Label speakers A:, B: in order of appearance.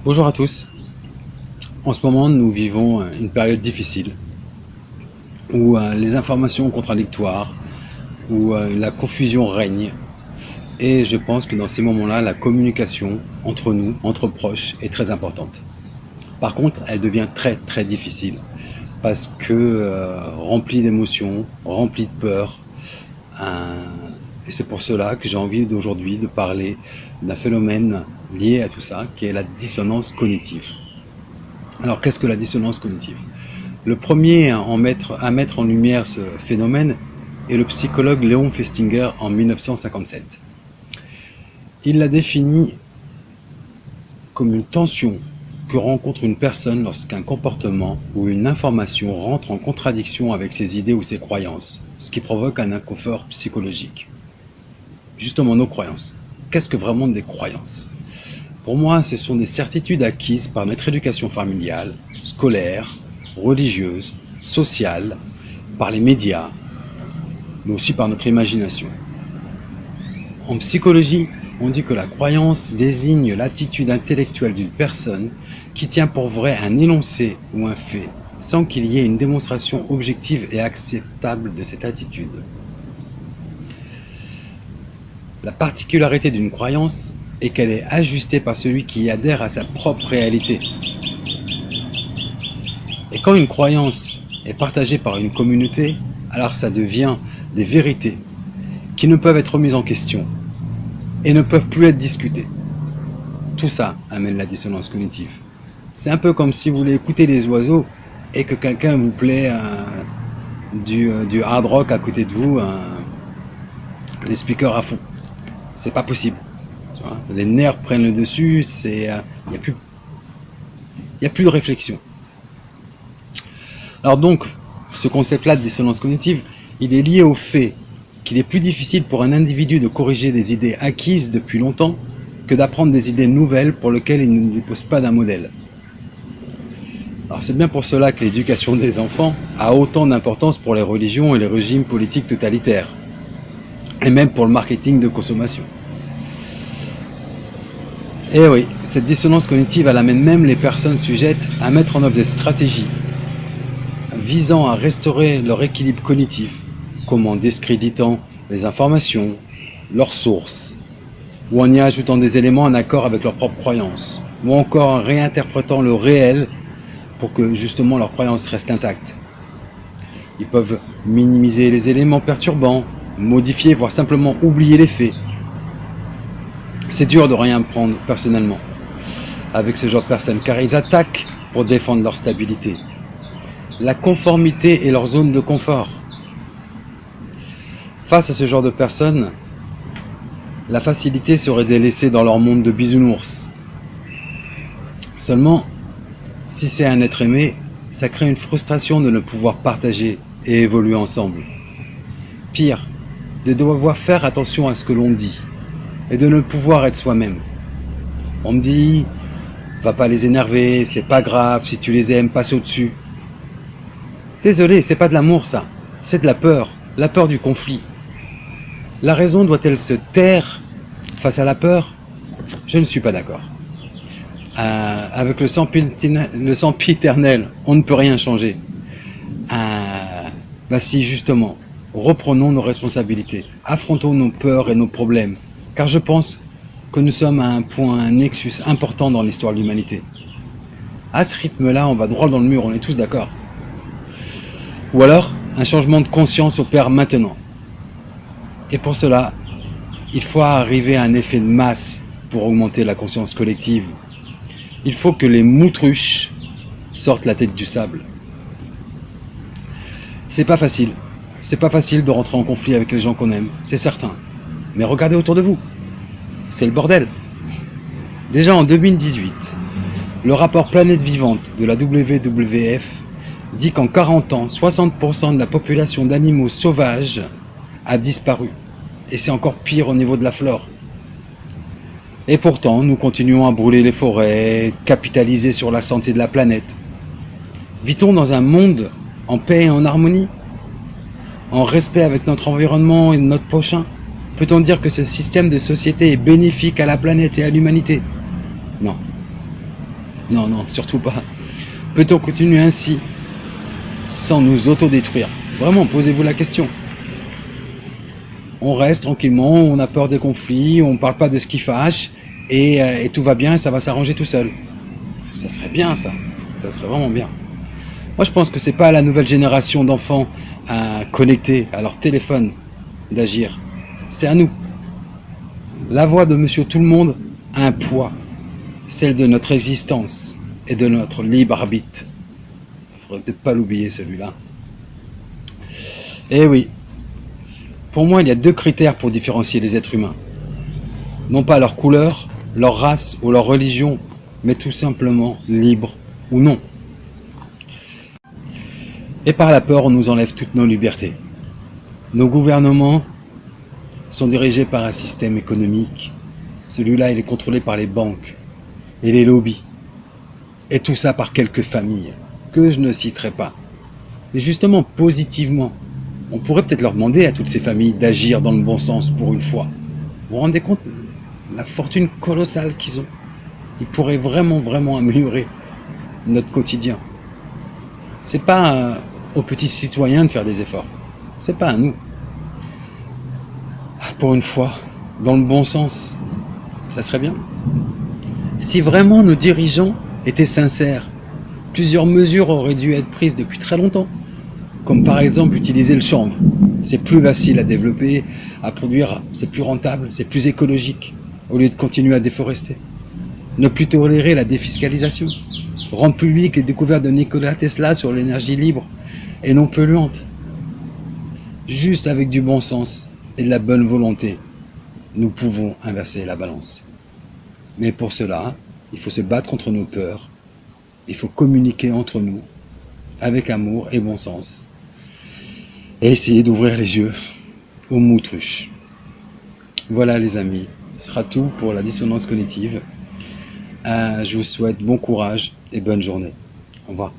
A: Bonjour à tous. En ce moment, nous vivons une période difficile où les informations contradictoires, où la confusion règne. Et je pense que dans ces moments-là, la communication entre nous, entre proches, est très importante. Par contre, elle devient très très difficile parce que remplie d'émotions, remplie de peur. euh, et c'est pour cela que j'ai envie d'aujourd'hui de parler d'un phénomène lié à tout ça, qui est la dissonance cognitive. Alors, qu'est-ce que la dissonance cognitive? Le premier à mettre en lumière ce phénomène est le psychologue Léon Festinger en 1957. Il l'a défini comme une tension que rencontre une personne lorsqu'un comportement ou une information rentre en contradiction avec ses idées ou ses croyances, ce qui provoque un inconfort psychologique. Justement, nos croyances. Qu'est-ce que vraiment des croyances? Pour moi, ce sont des certitudes acquises par notre éducation familiale, scolaire, religieuse, sociale, par les médias, mais aussi par notre imagination. En psychologie, on dit que la croyance désigne l'attitude intellectuelle d'une personne qui tient pour vrai un énoncé ou un fait, sans qu'il y ait une démonstration objective et acceptable de cette attitude. La particularité d'une croyance est qu'elle est ajustée par celui qui adhère à sa propre réalité. Et quand une croyance est partagée par une communauté, alors ça devient des vérités qui ne peuvent être remises en question et ne peuvent plus être discutées. Tout ça amène la dissonance cognitive. C'est un peu comme si vous voulez écouter les oiseaux et que quelqu'un vous plaît du hard rock à côté de vous, les speakers à fond. C'est pas possible. Les nerfs prennent le dessus, il n'y a plus de réflexion. Alors donc, ce concept-là de dissonance cognitive, il est lié au fait qu'il est plus difficile pour un individu de corriger des idées acquises depuis longtemps que d'apprendre des idées nouvelles pour lesquelles il ne dispose pas d'un modèle. Alors c'est bien pour cela que l'éducation des enfants a autant d'importance pour les religions et les régimes politiques totalitaires, et même pour le marketing de consommation. Et oui, cette dissonance cognitive, elle amène même les personnes sujettes à mettre en œuvre des stratégies visant à restaurer leur équilibre cognitif, comme en discréditant les informations, leurs sources, ou en y ajoutant des éléments en accord avec leurs propres croyances, ou encore en réinterprétant le réel pour que justement leurs croyances restent intactes. Ils peuvent minimiser les éléments perturbants, modifier, voire simplement oublier les faits. C'est dur de rien prendre personnellement avec ce genre de personnes, car ils attaquent pour défendre leur stabilité, la conformité et leur zone de confort. Face à ce genre de personnes, la facilité serait de les laisser dans leur monde de bisounours. Seulement, si c'est un être aimé, ça crée une frustration de ne pouvoir partager et évoluer ensemble. Pire, de devoir faire attention à ce que l'on dit et de ne pouvoir être soi-même. On me dit, va pas les énerver, c'est pas grave, si tu les aimes, passe au-dessus. Désolé, c'est pas de l'amour ça, c'est de la peur du conflit. La raison doit-elle se taire face à la peur? Je ne suis pas d'accord. Avec le sempiternel, on ne peut rien changer. Si justement, reprenons nos responsabilités, affrontons nos peurs et nos problèmes, car je pense que nous sommes à un nexus important dans l'histoire de l'humanité. À ce rythme-là, on va droit dans le mur, on est tous d'accord. Ou alors, un changement de conscience opère maintenant. Et pour cela, il faut arriver à un effet de masse pour augmenter la conscience collective. Il faut que les moutruches sortent la tête du sable. C'est pas facile. C'est pas facile de rentrer en conflit avec les gens qu'on aime, c'est certain. Mais regardez autour de vous. C'est le bordel. Déjà en 2018, le rapport Planète Vivante de la WWF dit qu'en 40 ans, 60% de la population d'animaux sauvages a disparu. Et c'est encore pire au niveau de la flore. Et pourtant, nous continuons à brûler les forêts, capitaliser sur la santé de la planète. Vit-on dans un monde en paix et en harmonie? En respect avec notre environnement et notre prochain? Peut-on dire que ce système de société est bénéfique à la planète et à l'humanité? Non. Non, non, surtout pas. Peut-on continuer ainsi sans nous autodétruire? Vraiment, posez-vous la question. On reste tranquillement, on a peur des conflits, on ne parle pas de ce qui fâche, et tout va bien, et ça va s'arranger tout seul. Ça serait bien ça, ça serait vraiment bien. Moi je pense que c'est pas à la nouvelle génération d'enfants connectés à leur téléphone d'agir, c'est à nous. La voix de Monsieur Tout-le-Monde a un poids, celle de notre existence et de notre libre arbitre. Il faudrait peut-être pas l'oublier celui-là. Eh oui, pour moi il y a deux critères pour différencier les êtres humains. Non pas leur couleur, leur race ou leur religion, mais tout simplement libre ou non. Et par la peur, on nous enlève toutes nos libertés. Nos gouvernements sont dirigés par un système économique. Celui-là, il est contrôlé par les banques et les lobbies. Et tout ça par quelques familles, que je ne citerai pas. Et justement, positivement, on pourrait peut-être leur demander à toutes ces familles d'agir dans le bon sens pour une fois. Vous vous rendez compte la fortune colossale qu'ils ont? Ils pourraient vraiment améliorer notre quotidien. C'est pas aux petits citoyens de faire des efforts. C'est pas à nous. Pour une fois, dans le bon sens, ça serait bien. Si vraiment nos dirigeants étaient sincères, plusieurs mesures auraient dû être prises depuis très longtemps. Comme par exemple utiliser le chanvre. C'est plus facile à développer, à produire, c'est plus rentable, c'est plus écologique, au lieu de continuer à déforester. Ne plus tolérer la défiscalisation. Rendre public les découvertes de Nikola Tesla sur l'énergie libre et non polluante. Juste avec du bon sens et de la bonne volonté, nous pouvons inverser la balance. Mais pour cela, il faut se battre contre nos peurs, il faut communiquer entre nous, avec amour et bon sens, et essayer d'ouvrir les yeux aux moutruches. Voilà les amis, ce sera tout pour la dissonance cognitive. Je vous souhaite bon courage et bonne journée. Au revoir.